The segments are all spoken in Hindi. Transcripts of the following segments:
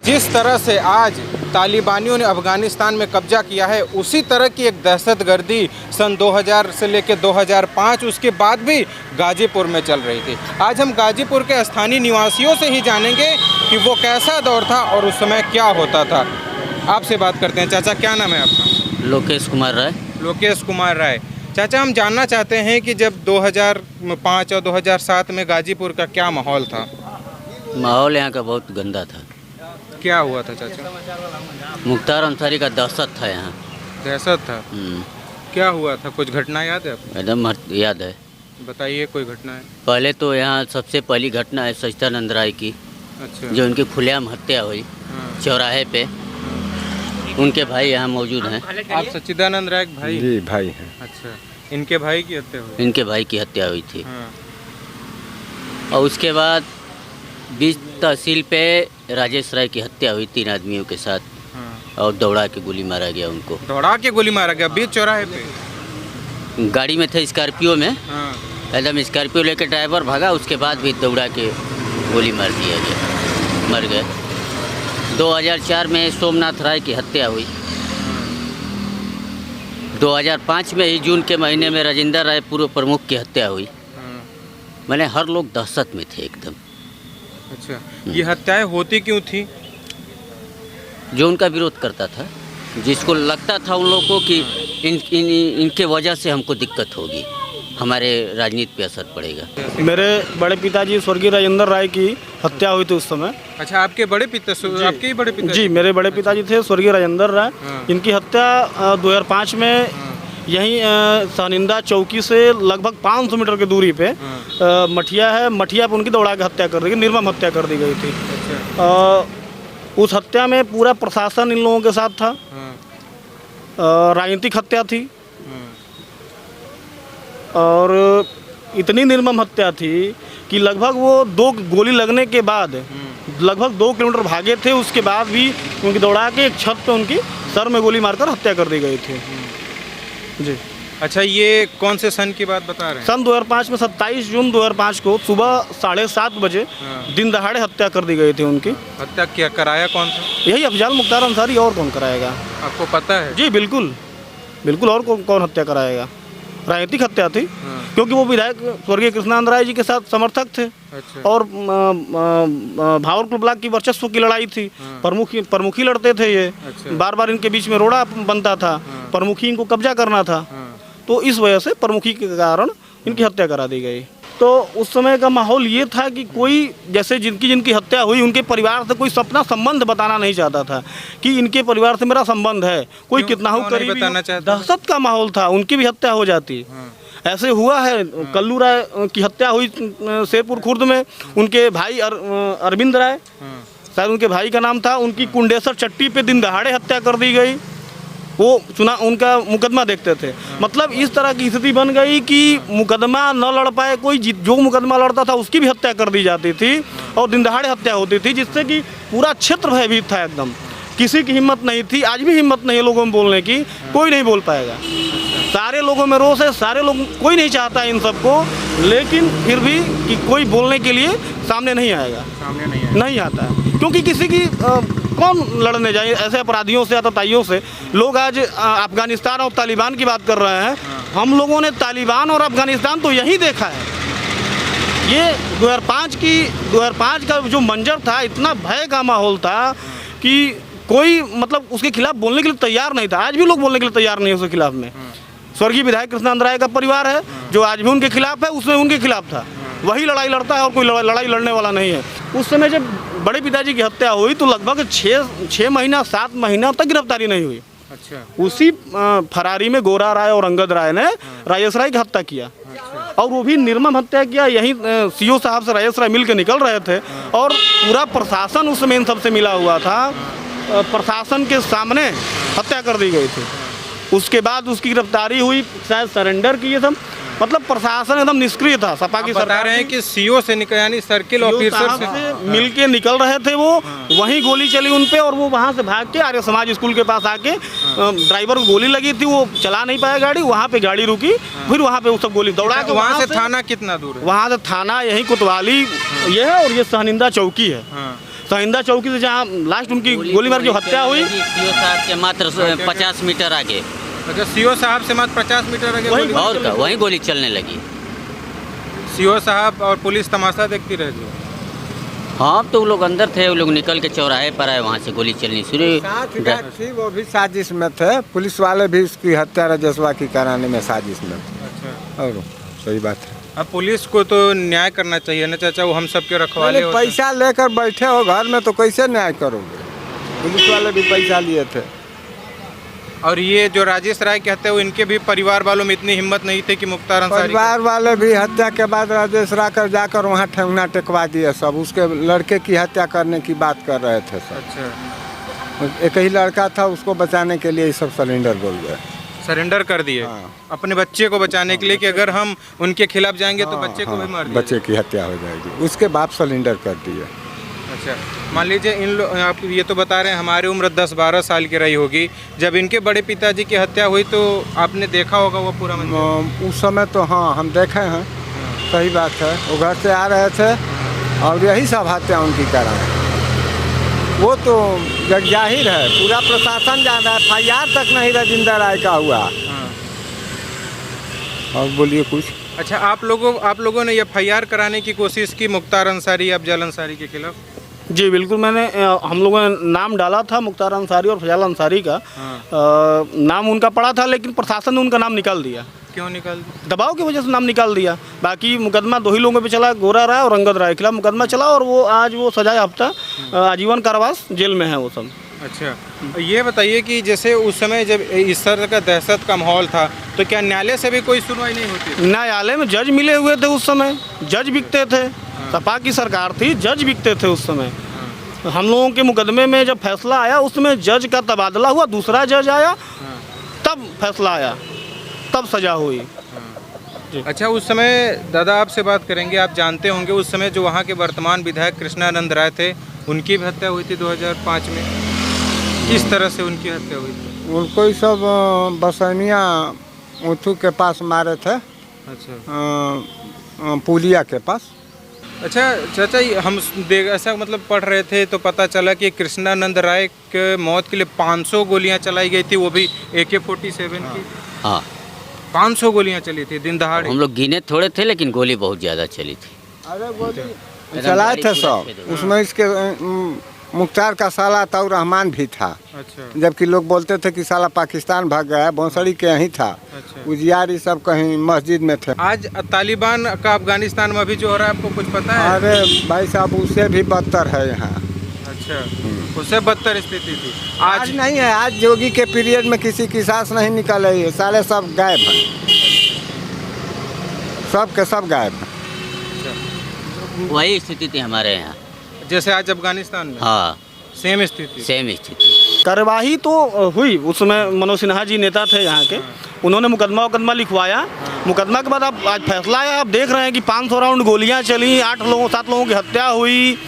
जिस तरह से आज तालिबानियों ने अफ़गानिस्तान में कब्जा किया है, उसी तरह की एक दहशतगर्दी सन 2000 से लेकर 2005 उसके बाद भी गाज़ीपुर में चल रही थी। आज हम गाज़ीपुर के स्थानीय निवासियों से ही जानेंगे कि वो कैसा दौर था और उस समय क्या होता था। आपसे बात करते हैं। चाचा, क्या नाम है आपका? लोकेश कुमार राय। लोकेश कुमार राय। चाचा, हम जानना चाहते हैं कि जब 2005 और 2007 में गाज़ीपुर का क्या माहौल था? माहौल यहाँ का बहुत गंदा था। क्या हुआ था चाचा? मुख्तार अंसारी का दहशत था यहाँ। दहशत था? क्या हुआ था? कुछ घटना याद है आपको? एकदम याद है। बताइए कोई घटना है। पहले तो यहाँ सबसे पहली घटना है सच्चिदानंद राय की। अच्छा। जो उनकी खुलेआम हत्या हुई चौराहे पे। उनके भाई यहाँ मौजूद हैं। आप सच्चिदानंद राय के भाई? जी भाई हैं। अच्छा, इनके भाई की हत्या हुई? इनके भाई की हत्या हुई थी। हाँ। और उसके बाद बीच तहसील पे राजेश राय की हत्या हुई 3 आदमियों के साथ। हाँ। और दौड़ा के गोली मारा गया उनको। दौड़ा के गोली मारा गया बीच चौराहे पे? गाड़ी में थे स्कॉर्पियो में। हाँ। एकदम स्कॉर्पियो लेकर ड्राइवर भागा, उसके बाद भी दौड़ा के गोली मार दिया गया, मर गए। 2004 में सोमनाथ राय की हत्या हुई। 2005 में ही जून के महीने में राजेंद्र राय पूर्व प्रमुख की हत्या हुई। मैंने हर लोग दहशत में थे एकदम। अच्छा, ये हत्याएं होती क्यों थी? जो उनका विरोध करता था, जिसको लगता था उन लोगों को कि इनके वजह से हमको दिक्कत होगी, हमारे राजनीति पे असर पड़ेगा। मेरे बड़े पिताजी स्वर्गीय राजेंद्र राय की हत्या हुई थी उस समय। अच्छा, आपके बड़े पिता? आपके ही बड़े पिता? जी, मेरे बड़े पिताजी थे स्वर्गीय राजेंद्र राय। इनकी हत्या 2005 में यहीं सानिंदा चौकी से लगभग 500 मीटर की दूरी पे मठिया है, मठिया पे उनकी दौड़ा के हत्या कर दी गई, निर्मम हत्या कर दी गई थी। उस हत्या में पूरा प्रशासन इन लोगों के साथ था। राजनीतिक हत्या थी और इतनी निर्मम हत्या थी कि लगभग वो 2 गोली लगने के बाद लगभग 2 किलोमीटर भागे थे। उसके बाद भी उनकी दौड़ा के एक छत पे उनकी सर में गोली मारकर हत्या कर दी गई थी। जी। अच्छा, ये कौन से सन की बात बता रहे हैं? सन 2005 में 27 जून 2005 को सुबह 7:30 बजे दिन दहाड़े हत्या कर दी गई थी उनकी। हत्या क्या कराया कौन था? यही अफजाल मुख्तार अंसारी, और कौन कराएगा? आपको पता है? जी बिल्कुल बिल्कुल, और कौन हत्या कराएगा? राजनीतिक हत्या थी, क्योंकि वो विधायक स्वर्गीय कृष्णानंद राय जी के साथ समर्थक थे। अच्छा। और भावरकुल ब्लॉक की वर्चस्व की लड़ाई थी। प्रमुखी लड़ते थे ये। अच्छा। बार बार इनके बीच में रोड़ा बनता था। प्रमुखी इनको कब्जा करना था। तो इस वजह से प्रमुखी के कारण इनकी हत्या करा दी गई। तो उस समय का माहौल ये था कि कोई जैसे जिनकी हत्या हुई, उनके परिवार से कोई अपना संबंध बताना नहीं चाहता था कि इनके परिवार से मेरा संबंध है। कोई कितना हो करीबी बताना चाहता। दहशत का माहौल था, उनकी भी हत्या हो जाती। ऐसे हुआ है। कल्लू राय की हत्या हुई शेरपुर खुर्द में। उनके भाई अरविंद राय, शायद उनके भाई का नाम था, उनकी कुंडेसर चट्टी पे दिन दहाड़े हत्या कर दी गई। वो उनका मुकदमा देखते थे। मतलब इस तरह की स्थिति बन गई कि मुकदमा न लड़ पाए कोई, जो मुकदमा लड़ता था उसकी भी हत्या कर दी जाती थी और दिन दहाड़े हत्या होती थी, जिससे कि पूरा क्षेत्र भयभीत था एकदम। किसी की हिम्मत नहीं थी, आज भी हिम्मत नहीं है लोगों में बोलने की, कोई नहीं बोल पाएगा। सारे लोगों में रोष है, सारे लोग, कोई नहीं चाहता इन सबको, लेकिन फिर भी कि कोई बोलने के लिए सामने नहीं आएगा, नहीं आता है। क्योंकि किसी की कौन लड़ने जाए ऐसे अपराधियों से, आतताइयों से। लोग आज अफगानिस्तान और तालिबान की बात कर रहे हैं। हम लोगों ने तालिबान और अफगानिस्तान तो यही देखा है। ये 2005 का जो मंजर था, इतना भय का माहौल था कि कोई मतलब उसके खिलाफ बोलने के लिए तैयार नहीं था। आज भी लोग बोलने के लिए तैयार नहीं है उसके खिलाफ में। स्वर्गीय विधायक कृष्णानंद राय का परिवार है जो आज भी उनके खिलाफ है, उसमें उनके खिलाफ था। वही लड़ाई लड़ता है और कोई लड़ाई लड़ने वाला नहीं है। उस समय जब बड़े पिताजी की हत्या हुई तो लगभग 6 महीना 7 महीना तक गिरफ्तारी नहीं हुई। अच्छा। उसी फरारी में गोरा राय और अंगद राय ने राजेश राय की हत्या किया। और वो भी निर्मम हत्या किया। यहीं सीओ साहब से राजेश राय मिल के निकल रहे थे और पूरा प्रशासन उस समय इन सबसे मिला हुआ था। प्रशासन के सामने हत्या कर दी गई थी। उसके बाद उसकी गिरफ्तारी हुई, शायद सरेंडर की। ये सब मतलब प्रशासन एकदम निष्क्रिय था। सपा की सरकार बता रहे हैं कि सीओ से यानी सर्किल ऑफिसर से मिल के निकल रहे थे वो। वहीं गोली चली उन पे और वो वहाँ से भाग के आर्य समाज स्कूल के पास आके ड्राइवर को गोली लगी थी, वो चला नहीं पाया गाड़ी। वहाँ पे गाड़ी रुकी, फिर वहाँ पे वो सब गोली दौड़ा के। वहाँ से थाना कितना दूर है? वहाँ से थाना यही कोतवाली ये है और ये सानिंदा चौकी है। सहिंदा चौकी से जहाँ लास्ट उनकी गोली मार जो हत्या हुई, सीओ साहब के मात्र 50 मीटर आगे, अच्छा सीओ साहब से मात्र 50 मीटर आगे वहीं गोली- और का वहीं गोली चलने लगी। सीओ साहब और पुलिस तमाशा देखती रह गई। हाँ, तो वो लोग अंदर थे, वो लोग निकल के चौराहे पर आए, वहाँ से गोली चलनी शुरू। साथ थी, वो भी साजिश में थे। पुलिस वाले भी उसकी हत्या राजस्वा की कराने में साजिश में थे। अच्छा, और सही बात है। अब पुलिस को तो न्याय करना चाहिए ना चाचा, वो हम सबके रखवाले पहले होते हैं। पैसा लेकर बैठे हो घर में तो कैसे न्याय करोगे? पुलिस वाले भी पैसा लिए थे। और ये जो राजेश राय कहते हैं, वो इनके भी परिवार वालों में इतनी हिम्मत नहीं थी कि मुख्तार अंसारी परिवार वाले भी हत्या के बाद राजेश राकर जाकर वहाँ ठेंगना टेकवा दिए सब। उसके लड़के की हत्या करने की बात कर रहे थे सब। अच्छा, एक ही लड़का था, उसको बचाने के लिए ये सब सरेंडर बोल गए। सरेंडर कर दिए हाँ। अपने बच्चे को बचाने के लिए कि अगर हम उनके खिलाफ जाएंगे तो बच्चे को भी मार दिया बच्चे की हत्या हो जाएगी। उसके बाप सरेंडर कर दिए। अच्छा, मान लीजिए इन लोग, आप ये तो बता रहे हैं हमारी उम्र 10-12 साल की रही होगी जब इनके बड़े पिताजी की हत्या हुई, तो आपने देखा होगा वो पूरा मंजर? उस समय तो हाँ हम देखे हैं। सही बात है। वो घर से आ रहे थे और यही सब हत्या उनकी कराएं। वो तो जग जाहिर है, पूरा प्रशासन जान रहा है। FIR तक नहीं राजेंद्र राय का हुआ। हाँ। और बोलिए कुछ। अच्छा, आप लोगों ने FIR कराने की कोशिश की मुख्तार अंसारी, अफजल अंसारी के खिलाफ? जी बिल्कुल, मैंने हम लोगों ने नाम डाला था मुख्तार अंसारी और फैजल अंसारी का। नाम उनका पड़ा था, लेकिन प्रशासन ने उनका नाम निकाल दिया। क्यों निकाल दिया? दबाव की वजह से नाम निकाल दिया। बाकी मुकदमा 2 ही लोगों पे चला, गोरा राय और अंगद राय के खिलाफ मुकदमा चला, और वो आज वो सजा याफ्ता आजीवन कारावास जेल में है वो सब। अच्छा, ये बताइए कि जैसे उस समय जब इस तरह का दहशत का माहौल था, तो क्या न्यायालय से भी कोई सुनवाई नहीं होती थी? न्यायालय में जज मिले हुए थे उस समय, जज बिकते थे। सपा की सरकार थी, जज बिकते थे उस समय। हम लोगों के मुकदमे में जब फैसला आया, उसमें जज का तबादला हुआ, दूसरा जज आया, तब फैसला आया, तब सजा हुई। अच्छा, उस समय दादा आपसे बात करेंगे, आप जानते होंगे उस समय जो वहाँ के वर्तमान विधायक कृष्णानंद राय थे, उनकी भी हत्या हुई थी 2005 में। किस तरह से उनकी हत्या हुई थी? उनको ही सब बसैनिया ऊँथू के पास मारे थे। अच्छा, पुलिया के पास। अच्छा चाचा, हम ऐसा मतलब पढ़ रहे थे तो पता चला कि कृष्णानंद राय के मौत के लिए 500 गोलियां चलाई गई थी, वो भी AK-47 की। हाँ, 500 गोलियां चली थी दिन दहाड़े। हम लोग गिने थोड़े थे, लेकिन गोली बहुत ज़्यादा चली थी। अरे गोली चलाए थे सब। उसमें इसके मुख्तार का साला ताऊ रहमान भी था। अच्छा, जबकि लोग बोलते थे कि साला पाकिस्तान भाग गया है, बौंसड़ी के यहीं था। अच्छा। उजियार सब कहीं मस्जिद में थे। आज तालिबान का अफगानिस्तान में अभी जो हो रहा है, आपको कुछ पता है? अरे भाई साहब, उससे भी बदतर है यहाँ। अच्छा, उससे बदतर स्थिति थी आज आज। नहीं है। आज योगी के पीरियड में किसी की सांस नहीं निकल रही है। साले सब गायब हैं, सब के सब गायब हैं। वही स्थिति थी हमारे यहाँ। जैसे आज अफगानिस्तान में हाँ, सेम स्थिति। सेम स्थिति। कार्यवाही तो हुई। उस समय मनोज सिन्हा जी नेता थे यहाँ के, उन्होंने मुकदमा लिखवाया। मुकदमा के बाद अब आज फैसला आया। आप देख रहे हैं कि 500 राउंड गोलियां चली, 7 लोगों की हत्या हुई,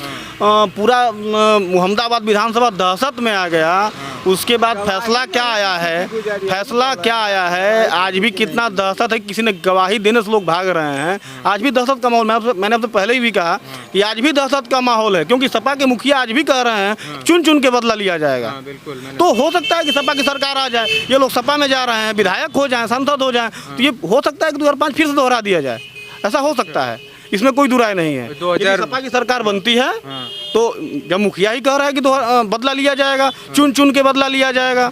पूरा अहमदाबाद विधानसभा दहशत में आ गया। उसके बाद फैसला क्या आया है? फैसला क्या आया है? आज भी कितना दहशत है, किसी ने गवाही देने से लोग भाग रहे हैं। आज भी दहशत का माहौल। मैंने आपसे पहले ही भी कहा कि आज भी दहशत का माहौल है, क्योंकि सपा के मुखिया आज भी कह रहे हैं चुन चुन के बदला लिया जाएगा। बिल्कुल। तो हो सकता है कि सपा की सरकार आ जाए, ये लोग सपा में जा रहे हैं, विधायक हो जाएं, सांसद हो जाएं, तो ये हो सकता है कि 2005 फिर से दोहरा दिया जाए। ऐसा हो सकता है, इसमें कोई दुराय नहीं है। 2000 सपा की सरकार बनती है तो जब मुखिया ही कह रहा है कि बदला लिया जाएगा, चुन चुन के बदला लिया जाएगा,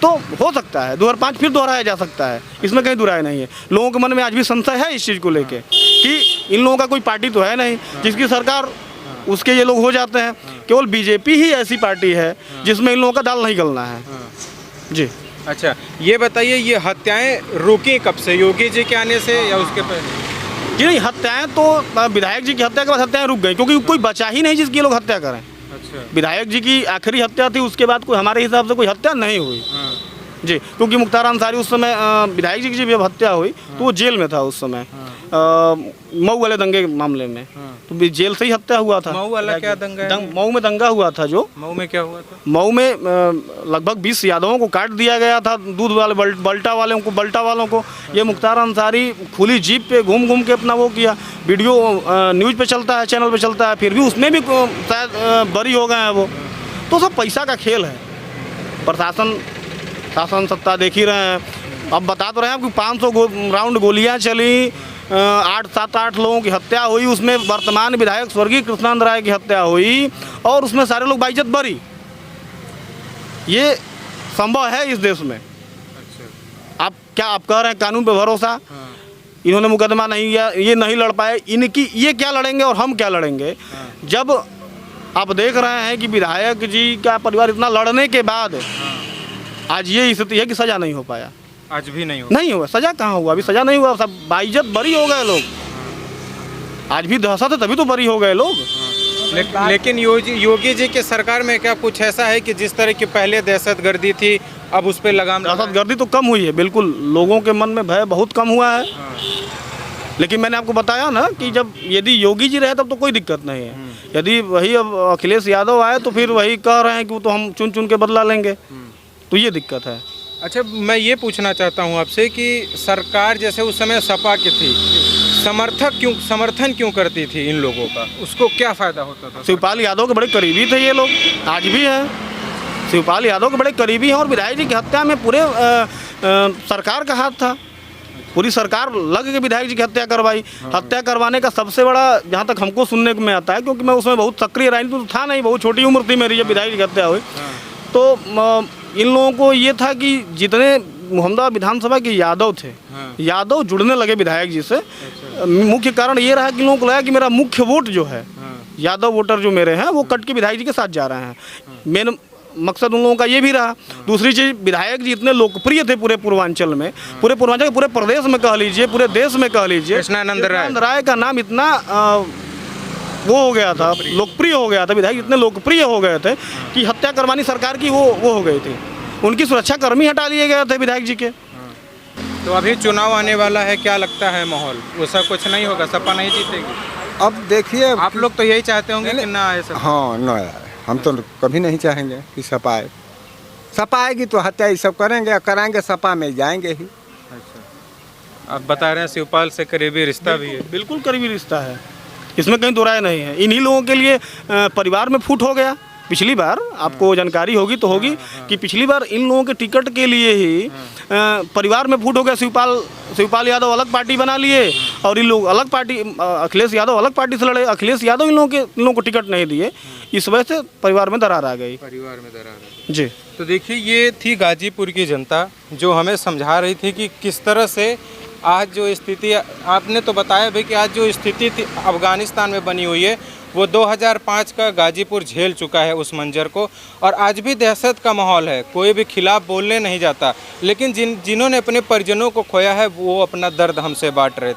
तो हो सकता है 2005 फिर दोहराया जा सकता है। इसमें कहीं दुराय नहीं है। लोगों के मन में आज भी संशय है इस चीज़ को लेके कि इन लोगों का कोई पार्टी तो है नहीं जिसकी सरकार उसके ये लोग हो जाते हैं। केवल बीजेपी ही ऐसी पार्टी है जिसमें इन लोगों का दाल नहीं गलना है। जी। अच्छा, ये बताइए, ये हत्याएं रुकी कब से? योगी जी के आने से या उसके पहले? जी नहीं, हत्याएं तो विधायक जी की हत्या के बाद हत्याएं रुक गई, क्योंकि कोई बचा ही नहीं जिसकी ये लोग हत्या करें। अच्छा। विधायक जी की आखिरी हत्या थी, उसके बाद कोई हमारे हिसाब से कोई हत्या नहीं हुई। जी, क्योंकि मुख्तार अंसारी उस समय विधायक जी की जब हत्या हुई तो वो जेल में था उस समय। मऊ वाले दंगे के मामले में, तो भी जेल से ही हत्या हुआ था। मऊ वाला क्या दंगा है? मऊ में दंगा हुआ था जो, मऊ में क्या हुआ था? मऊ में लगभग 20 यादवों को काट दिया गया था, दूध वाले बल्टा वालों को। ये मुख्तार अंसारी खुली जीप पे घूम घूम के अपना वो किया, वीडियो न्यूज़ पे चलता है, चैनल पे चलता है, फिर भी उसमें भी शायद बरी हो गए हैं वो। तो सब पैसा का खेल है। प्रशासन शासन सत्ता देख ही रहे हैं। अब बता तो रहे हैं कि 500 राउंड गोलियां चली, 8 लोगों की हत्या हुई, उसमें वर्तमान विधायक स्वर्गीय कृष्णानंद राय की हत्या हुई और उसमें सारे लोग बाइज्जत बरी। ये संभव है इस देश में? आप कह रहे हैं कानून पे भरोसा? इन्होंने मुकदमा नहीं किया, ये नहीं लड़ पाए, इनकी ये क्या लड़ेंगे और हम क्या लड़ेंगे? जब आप देख रहे हैं कि विधायक जी का परिवार इतना लड़ने के बाद आज ये स्थिति है कि सजा नहीं हो पाया। आज भी नहीं नहीं हुआ, सजा कहाँ हुआ? अभी सजा नहीं हुआ, सब बाइज्जत बरी हो गए लोग। आज भी दहशत है, तभी तो बरी हो गए लोग। लेकिन योगी जी के सरकार में क्या कुछ ऐसा है कि जिस तरह की पहले दहशतगर्दी थी अब उस पर लगाम? दहशतगर्दी तो कम हुई है, बिल्कुल लोगों के मन में भय बहुत कम हुआ है। लेकिन मैंने आपको बताया ना कि जब यदि योगी जी रहे तब तो कोई दिक्कत नहीं है। यदि वही अब अखिलेश यादव आए तो फिर वही कह रहे हैं कि वो तो हम चुन चुन के बदला लेंगे, तो ये दिक्कत है। अच्छा, मैं ये पूछना चाहता हूँ आपसे कि सरकार जैसे उस समय सपा की थी, समर्थन क्यों करती थी इन लोगों का? उसको क्या फ़ायदा होता था? शिवपाल यादव के बड़े करीबी थे ये लोग, आज भी हैं। शिवपाल यादव के बड़े करीबी हैं और विधायक जी की हत्या में पूरे सरकार का हाथ था। पूरी सरकार लग के विधायक जी की हत्या करवाई। हत्या करवाने का सबसे बड़ा, जहाँ तक हमको सुनने में आता है, क्योंकि मैं उसमें बहुत सक्रिय राजनीति तो था नहीं, बहुत छोटी उम्र थी मेरी जब विधायक जी की हत्या हुई, तो इन लोगों को ये था कि जितने मोहम्मदाबाद विधानसभा के यादव थे, यादव जुड़ने लगे विधायक जी से। मुख्य कारण ये रहा कि लोगों को लगा कि मेरा मुख्य वोट जो है, यादव वोटर जो मेरे हैं वो कट के विधायक जी के साथ जा रहे हैं। मेन मकसद उन लोगों का ये भी रहा। दूसरी चीज़, विधायक जी इतने लोकप्रिय थे पूरे पूर्वांचल में, पूरे प्रदेश में कह लीजिए, पूरे देश में कह लीजिए। कृष्णानंद राय का नाम इतना वो हो गया था, लोकप्रिय हो गया था, विधायक इतने लोकप्रिय हो गए थे कि हत्या करवानी सरकार की वो हो गई थी। उनकी सुरक्षा कर्मी हटा लिए गए थे विधायक जी के। तो अभी चुनाव आने वाला है, क्या लगता है माहौल? वैसा कुछ नहीं होगा, सपा नहीं जीतेगी? अब देखिए, आप लोग तो यही चाहते होंगे कि ना आए सपा? हाँ, न आए। हम तो कभी नहीं चाहेंगे कि सपा आए। सपा आएगी तो हत्या ये सब करेंगे, कराएंगे, सपा में जाएंगे ही। अच्छा, आप बता रहे हैं शिवपाल से करीबी रिश्ता भी है? बिल्कुल करीबी रिश्ता है, इसमें कहीं दो राय नहीं है। इन्हीं लोगों के लिए परिवार में फूट हो गया। पिछली बार आपको जानकारी होगी तो होगी कि पिछली बार इन लोगों के टिकट के लिए ही परिवार में फूट हो गया। शिवपाल यादव अलग पार्टी बना लिए और इन लोग अलग पार्टी, अखिलेश यादव अलग पार्टी से लड़े। अखिलेश यादव इन लोगों को टिकट नहीं दिए, इस वजह से परिवार में दरार आ गई। परिवार में दरार आ गई। जी, तो देखिए, ये थी गाजीपुर की जनता जो हमें समझा रही थी कि किस तरह से आज जो स्थिति, आपने तो बताया भी कि आज जो स्थिति थी अफ़गानिस्तान में बनी हुई है, वो 2005 का गाजीपुर झेल चुका है उस मंजर को, और आज भी दहशत का माहौल है। कोई भी खिलाफ बोलने नहीं जाता, लेकिन जिन्होंने अपने परिजनों को खोया है वो अपना दर्द हमसे बांट रहे थे।